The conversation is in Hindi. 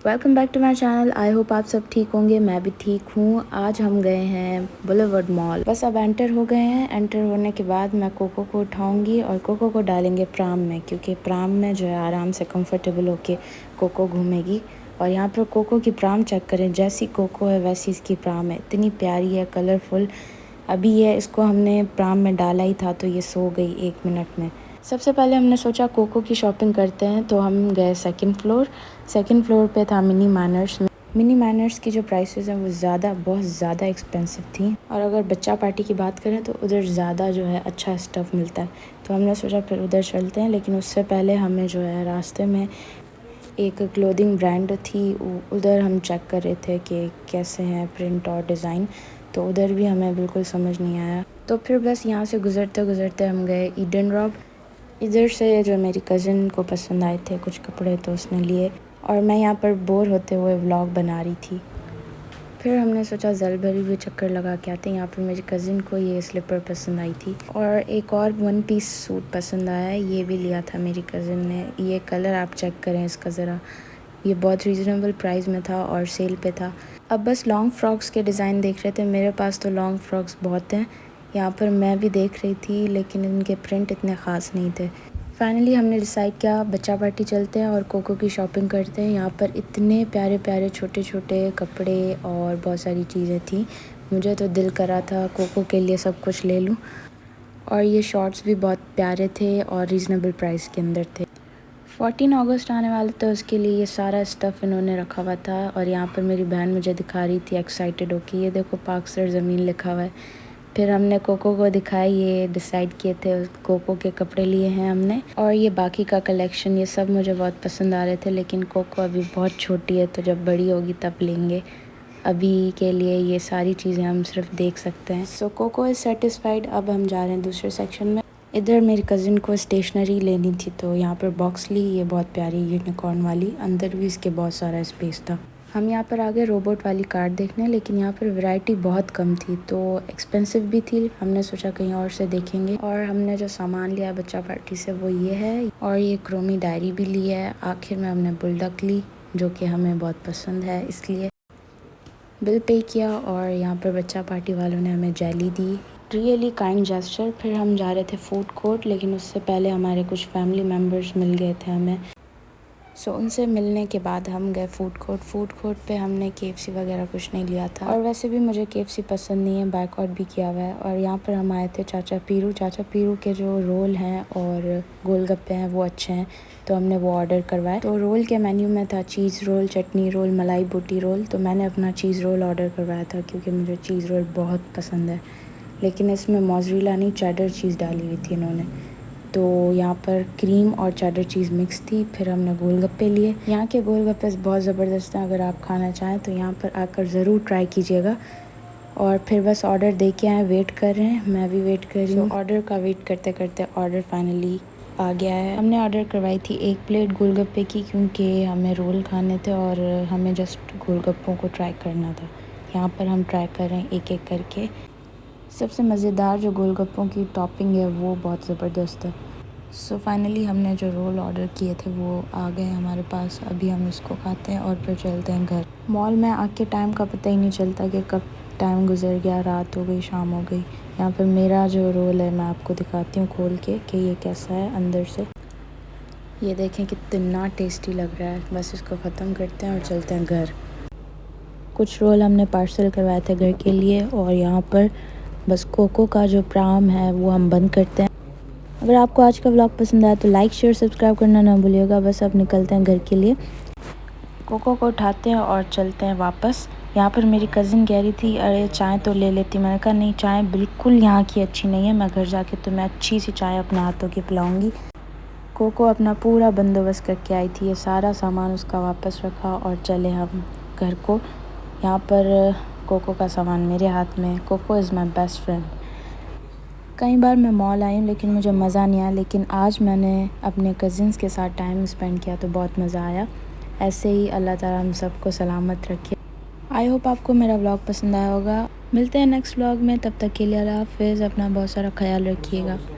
Welcome back to my channel. I hope आप सब ठीक होंगे। मैं भी ठीक हूँ। आज हम गए हैं बुलेवर्ड मॉल। बस अब एंटर हो गए हैं। एंटर होने के बाद मैं कोको को उठाऊंगी और कोको को डालेंगे प्राम में, क्योंकि प्राम में जो है आराम से कंफर्टेबल होके कोको घूमेगी। और यहाँ पर कोको की प्राम चेक करें, जैसी कोको है वैसी इसकी प्राम है। इतनी प्यारी है, कलरफुल। अभी ये इसको हमने प्राम में डाला ही था तो ये सो गई 1 मिनट में। सबसे पहले हमने सोचा कोको की शॉपिंग करते हैं, तो हम गए सेकंड फ्लोर पे था मिनी मैनर्स की जो प्राइसेस हैं वो बहुत ज़्यादा एक्सपेंसिव थी। और अगर बच्चा पार्टी की बात करें तो उधर ज़्यादा जो है अच्छा स्टफ़ मिलता है, तो हमने सोचा फिर उधर चलते हैं। लेकिन उससे पहले हमें जो है रास्ते में एक क्लोथिंग ब्रांड थी, उधर हम चेक कर रहे थे कि कैसे हैं प्रिंट और डिज़ाइन, तो उधर भी हमें बिल्कुल समझ नहीं आया। तो फिर बस यहाँ से गुज़रते हम गए ईडन रॉक। इधर से जो मेरी कज़िन को पसंद आए थे कुछ कपड़े, तो उसने लिए, और मैं यहाँ पर बोर होते हुए व्लॉग बना रही थी। फिर हमने सोचा ज़लबरी भी चक्कर लगा के आते हैं। यहाँ पर मेरी कज़िन को ये स्लीपर पसंद आई थी, और एक और 1 पीस सूट पसंद आया, ये भी लिया था मेरी कज़िन ने। ये कलर आप चेक करें इसका ज़रा, ये बहुत रीज़नेबल प्राइस में था और सेल पे था। अब बस लॉन्ग फ्रॉक्स के डिज़ाइन देख रहे थे। मेरे पास तो लॉन्ग फ्रॉक्स बहुत हैं, यहाँ पर मैं भी देख रही थी, लेकिन इनके प्रिंट इतने ख़ास नहीं थे। फाइनली हमने डिसाइड किया बच्चा पार्टी चलते हैं और कोको की शॉपिंग करते हैं। यहाँ पर इतने प्यारे प्यारे छोटे छोटे कपड़े और बहुत सारी चीज़ें थी। मुझे तो दिल करा था कोको के लिए सब कुछ ले लूँ। और ये शॉर्ट्स भी बहुत प्यारे थे और रीज़नेबल प्राइस के अंदर थे। 14 अगस्त आने वाला था, उसके लिए ये सारा स्टफ़ इन्होंने रखा हुआ था। और यहाँ पर मेरी बहन मुझे दिखा रही थी एक्साइटेड होके, ये देखो पार्क ज़मीन लिखा हुआ है। फिर हमने कोको को दिखाई, ये डिसाइड किए थे कोको के कपड़े लिए हैं हमने। और ये बाकी का कलेक्शन, ये सब मुझे बहुत पसंद आ रहे थे, लेकिन कोको अभी बहुत छोटी है, तो जब बड़ी होगी तब लेंगे। अभी के लिए ये सारी चीज़ें हम सिर्फ देख सकते हैं। सो कोको इज़ सेटिस्फाइड। अब हम जा रहे हैं दूसरे सेक्शन में। इधर मेरी कज़िन को स्टेशनरी लेनी थी, तो यहाँ पर बॉक्स ली, ये बहुत प्यारी यूनिकॉर्न वाली, अंदर भी इसके बहुत सारा स्पेस था। हम यहाँ पर आ गए रोबोट वाली कार देखने, लेकिन यहाँ पर वैरायटी बहुत कम थी, तो एक्सपेंसिव भी थी। हमने सोचा कहीं और से देखेंगे, और हमने जो सामान लिया बच्चा पार्टी से वो ये है, और ये क्रोमी डायरी भी ली है। आखिर में हमने बुलडॉग ली, जो कि हमें बहुत पसंद है, इसलिए बिल पे किया। और यहाँ पर बच्चा पार्टी वालों ने हमें जेली दी, रियली काइंड जेस्चर। फिर हम जा रहे थे फूड कोर्ट, लेकिन उससे पहले हमारे कुछ फैमिली मेम्बर्स मिल गए थे हमें। सो उनसे मिलने के बाद हम गए फूड कोर्ट पे हमने KFC वगैरह कुछ नहीं लिया था, और वैसे भी मुझे KFC पसंद नहीं है, बायकॉट भी किया हुआ है। और यहाँ पर हम आए थे चाचा पीरू के जो रोल हैं और गोलगप्पे हैं वो अच्छे हैं, तो हमने वो ऑर्डर करवाए। तो रोल के मेन्यू में था चीज़ रोल, चटनी रोल, मलाई बूटी रोल, तो मैंने अपना चीज़ रोल ऑर्डर करवाया था, क्योंकि मुझे चीज़ रोल बहुत पसंद है। लेकिन इसमें मोज़रेला नहीं, चेडर चीज़ डाली हुई थी इन्होंने, तो यहाँ पर क्रीम और चेडर चीज़ मिक्स थी। फिर हमने गोलगप्पे लिए। यहाँ के गोलगप्पे बहुत ज़बरदस्त हैं, अगर आप खाना चाहें तो यहाँ पर आकर ज़रूर ट्राई कीजिएगा। और फिर बस ऑर्डर दे के आए, वेट कर रहे हैं, मैं भी वेट कर रही हूँ। ऑर्डर का वेट करते करते ऑर्डर फाइनली आ गया है। हमने ऑर्डर करवाई थी 1 प्लेट गोलगप्पे की, क्योंकि हमें रोल खाने थे और हमें जस्ट गोलगप्पों को ट्राई करना था। यहाँ पर हम ट्राई कर रहे हैं एक एक करके। सबसे मज़ेदार जो गोलगप्पों की टॉपिंग है वो बहुत ज़बरदस्त है। सो फाइनली हमने जो रोल ऑर्डर किए थे वो आ गए हमारे पास। अभी हम इसको खाते हैं और फिर चलते हैं घर। मॉल में आके टाइम का पता ही नहीं चलता कि कब टाइम गुजर गया, रात हो गई, शाम हो गई। यहाँ पर मेरा जो रोल है मैं आपको दिखाती हूँ खोल के कि ये कैसा है अंदर से। ये देखें कितना टेस्टी लग रहा है। बस इसको ख़त्म करते हैं और चलते हैं घर। कुछ रोल हमने पार्सल करवाए थे घर के लिए, और यहाँ पर बस कोको का जो प्राम है वो हम बंद करते हैं। अगर आपको आज का व्लॉग पसंद आया तो लाइक शेयर सब्सक्राइब करना ना भूलिएगा। बस अब निकलते हैं घर के लिए। कोको को उठाते हैं और चलते हैं वापस। यहाँ पर मेरी कज़िन कह रही थी अरे चाय तो ले लेती। मैंने कहा नहीं, चाय बिल्कुल यहाँ की अच्छी नहीं है, मैं घर जाके तुम्हें अच्छी सी चाय अपने हाथों की पिलाऊंगी। कोको अपना पूरा बंदोबस्त करके आई थी, ये सारा सामान उसका वापस रखा और चले हम घर को। यहाँ पर कोको का सामान मेरे हाथ में। Coco is my best friend. कई बार मैं मॉल आई हूँ लेकिन मुझे मज़ा नहीं आया, लेकिन आज मैंने अपने कज़िन्स के साथ टाइम स्पेंड किया तो बहुत मज़ा आया। ऐसे ही अल्लाह ताला हम सबको सलामत रखे। आई होप आपको मेरा व्लॉग पसंद आया होगा। मिलते हैं नेक्स्ट व्लॉग में, तब तक के लिए अल्लाह हाफ़िज़। अपना बहुत सारा ख्याल रखिएगा।